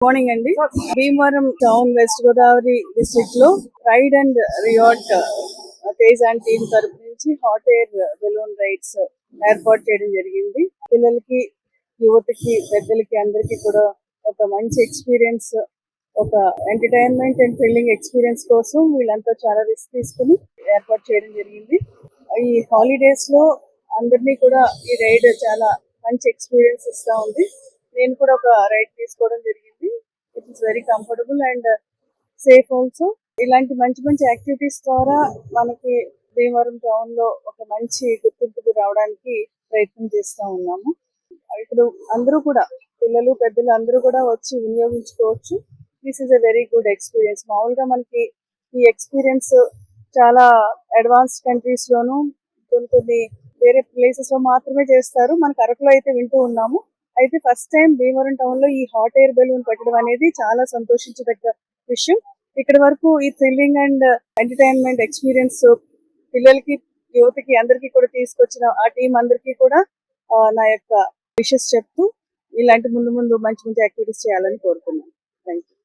Morning అండి. Bhimavaram town west Godavari district లో ride and రియార్ట్ తేజ్ అండ్ టీమ్ తరపు నుంచి హాట్ ఎయిర్ బెలూన్ రైడ్స్ ఏర్పాటు చేయడం జరిగింది. పిల్లలకి, యువతకి, పెద్దలకి అందరికీ కూడా ఒక మంచి ఎక్స్పీరియన్స్, ఒక ఎంటర్టైన్మెంట్ అండ్ థ్రిల్లింగ్ ఎక్స్పీరియన్స్ కోసం వీళ్ళంతా చాలా రిస్క్ తీసుకుని ఏర్పాటు చేయడం జరిగింది. ఈ హాలిడేస్ లో అందరినీ కూడా ఈ రైడ్ చాలా మంచి ఎక్స్పీరియన్స్ ఇస్తా ఉంది. నేను కూడా ఒక రైడ్ తీసుకోవడం జరిగింది. It is very comfortable and safe also. ఇలాంటి మంచి మంచి యాక్టివిటీస్ ద్వారా మనకి భీమవరం టౌన్ లో ఒక మంచి గుర్తింపుకు రావడానికి ప్రయత్నం చేస్తా ఉన్నాము. ఇప్పుడు అందరూ కూడా, పిల్లలు, పెద్దలు అందరూ కూడా వచ్చి వినియోగించుకోవచ్చు. This is a very good experience. మామూలుగా మనకి ఈ ఎక్స్పీరియన్స్ చాలా అడ్వాన్స్డ్ కంట్రీస్ లోను, కొన్ని వేరే ప్లేసెస్ లో మాత్రమే చేస్తారు. మనకు అరకులో అయితే వింటూ ఉన్నాము. అయితే ఫస్ట్ టైం భీమవరం టౌన్ లో ఈ హాట్ ఎయిర్ బెలూన్ పెట్టడం అనేది చాలా సంతోషించదగ్గ విషయం. ఇక్కడ వరకు ఈ థ్రిల్లింగ్ అండ్ ఎంటర్టైన్మెంట్ ఎక్స్పీరియన్స్ పిల్లలకి, యువతకి అందరికీ కూడా తీసుకొచ్చిన ఆ టీం అందరికీ కూడా నా యొక్క విషెస్ చెప్తూ ఇలాంటి ముందు ముందు మంచి మంచి యాక్టివిటీస్ చేయాలని కోరుతున్నాను. Thank you.